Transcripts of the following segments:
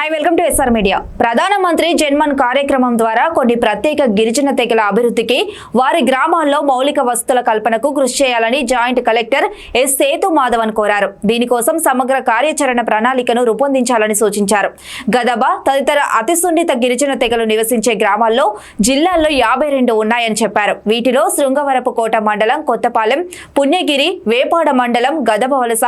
Hi welcome to SR media. ప్రధానమంత్రి జన్మన్ కార్యక్రమం ద్వారా కొన్ని ప్రత్యేక గిరిజన తెగల అభివృద్ధికి వారి గ్రామాల్లో మౌలిక వసతుల కల్పనకు కృషి చేయాలని joint collector S Sethu Madhavan కోరారు. దీనికోసం సమగ్ర కార్యాచరణ ప్రణాళికను రూపొందించాలని సూచించారు. గదబ తదితర అతి సున్నిత గిరిజన తెగలు నివసించే గ్రామాల్లో జిల్లాల్లో 52 ఉన్నాయని చెప్పారు. వీటిలో శృంగవరపుకోట మండలం, కొత్తపాలెం, పుణ్యగిరి, వేపాడ మండలం, గదబ వలస,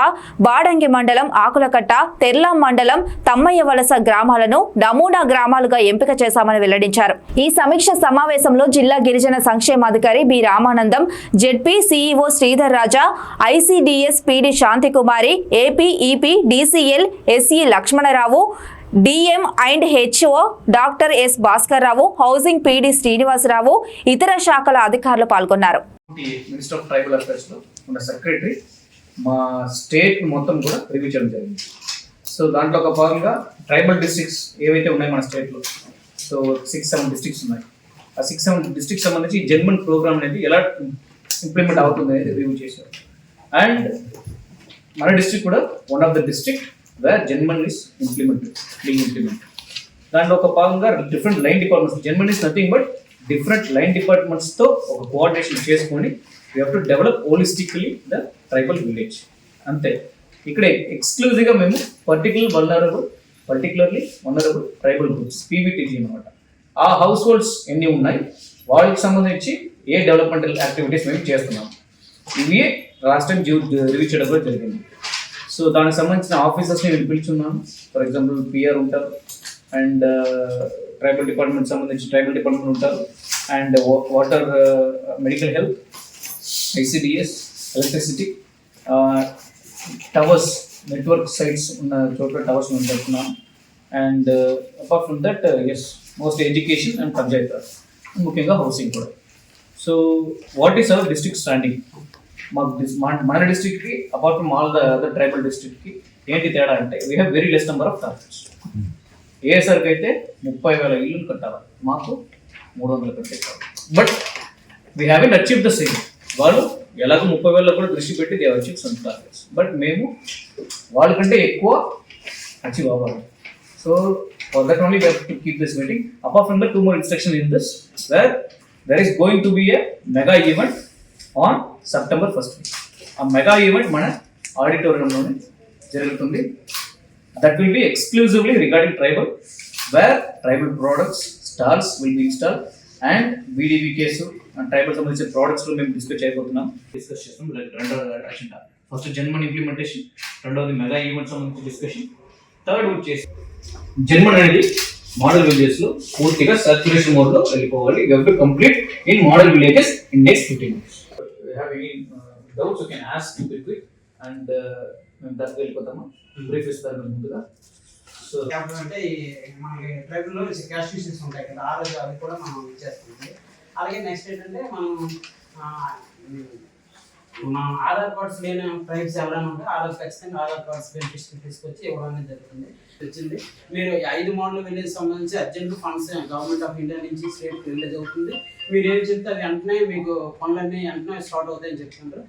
బాడంగి మండలం, ఆకులకట్ట, తెర్లాం మండలం, తమ్మయ్య వలస గ్రామాలను నమూనా గ్రామాలుగా ఎంపిక చేశామని వెల్లడించారు. ఈ సమీక్ష సమావేశంలో జిల్లా గిరిజన సంక్షేమాధికారి B Ramanandam, ZP CEO Sridhar Raja, ICDS PD Shantikumari, AP EP DCL SE Lakshmanarao, DM and HO doctor S Bhaskar Rao, housing PD Srinivasarao, ఇతర శాఖల అధికారులు పాల్గొన్నారు. మినిస్టర్ ఆఫ్ ట్రైబల్ అఫైర్స్ లో ఉన్న సెక్రటరీ మా స్టేట్ మొత్తం కూడా రివ్యూ చేయడం జరిగింది. సో దాంట్లో ఒక భాగంగా ట్రైబల్ డిస్ట్రిక్ట్స్ ఏవైతే ఉన్నాయి మన స్టేట్లో, సో 6-7 డిస్ట్రిక్ట్స్ ఉన్నాయి. ఆ 6-7 డిస్ట్రిక్ట్స్ సంబంధించి జన్మన్ ప్రోగ్రామ్ అనేది ఎలా ఇంప్లిమెంట్ అవుతుంది అనేది రివ్యూ చేశారు. అండ్ మన డిస్ట్రిక్ట్ కూడా one of the district where Janman is implement. దాంట్లో ఒక భాగంగా different line departments, Janman is nothing but different line డిపార్ట్మెంట్స్తో ఒక కోఆర్డినేషన్ చేసుకొని we have to develop holistically the tribal village. అంతే. ఇక్కడ ఎక్స్క్లూజివ్గా మేము particularly vulnerable tribal groups PVTG అనమాట. ఆ హౌస్ హోల్డ్స్ ఎన్ని ఉన్నాయి, వాళ్ళకి సంబంధించి ఏ డెవలప్మెంటల్ యాక్టివిటీస్ మేము చేస్తున్నాం, ఇవి లాస్ట్ టైం రివ్యూ చేయడం కూడా జరిగింది. సో దానికి సంబంధించిన ఆఫీసర్స్ని మేము పిలుచున్నాము. ఫర్ ఎగ్జాంపుల్ పిఆర్ ఉంటారు, అండ్ ట్రైబల్ డిపార్ట్మెంట్ సంబంధించి ట్రైబల్ డిపార్ట్మెంట్ ఉంటారు, and water, medical health, ICDS, electricity, towers, network sites ఉన్న చోట్ల టవర్స్ మేము పెడుతున్నాం. And apart from that most education and panchayat raj, ముఖ్యంగా హౌసింగ్ కూడా. So what is our district standing? మన డిస్ట్రిక్ట్కి apart from all the other tribal డిస్ట్రిక్ట్కి ఏంటి తేడా అంటే we have very less number of targets. ఏఎస్ఆర్కి అయితే 30,000 ఇల్లులు కట్టాలి, మాకు 300 కట్టేస్తారు. But we haven't achieve the same. వాళ్ళు ఎలాగో 30,000 కూడా దృష్టి పెట్టి they achieve some targets, but మేము వాళ్ళకంటే ఎక్కువ అచీవ్ అవ్వాలి. So for that only we have to keep this meeting. Apart from that 2 more instruction in this, where there is going to be a mega event on September 1st. ఆ mega event మన ఆడిటోరియంలోనే జరుగుతుంది. That will be exclusively regarding tribal, where tribal products stalls will be install and BDVKs and tribal సంబంధించిన ప్రోడక్ట్స్లో మేము discuss చేస్తాం. రెండో agenda first Janman implementation, రెండవది మెగా ఈవెంట్ సంబంధించిన డిస్కషన్, థర్డ్ వచ్చేసి జన్మన్ అనేది మోడల్ విలేజెస్లో పూర్తిగా సర్క్యులేషన్ మోడ్లో వెళ్ళిపోవాలి. You have to complete in model villages in next 15 minutes. Have any doubts you can ask quick and మేము దానికి వెళ్ళిపోతాము. బ్రీఫ్ ఇస్తాను ముందుగా. సో అంటే మనకి ట్రైబుల్లో క్యాష్ ఇష్యూస్ ఉంటాయి కదా, ఆ రోజు అవి కూడా మనం ఇచ్చేస్తుంది. అలాగే నెక్స్ట్ ఏంటంటే మనం ఆధార్ కార్డ్స్ లేని ట్రైబ్స్ ఎవరైనా ఉంటే ఆ రోజు ఖచ్చితంగా ఆధార్ కార్డ్స్ తీసుకొచ్చి ఇవ్వడం అనేది జరుగుతుంది. వచ్చింది మీరు 5 మోడల్ విలేజ్ సంబంధించి urgent funds government of India నుంచి స్టేట్ రిలీజ్ అవుతుంది. మీరు ఏం చెప్తే అది వెంటనే మీకు పనులన్నీ వెంటనే స్టార్ట్ అవుతాయని చెప్తున్నారు.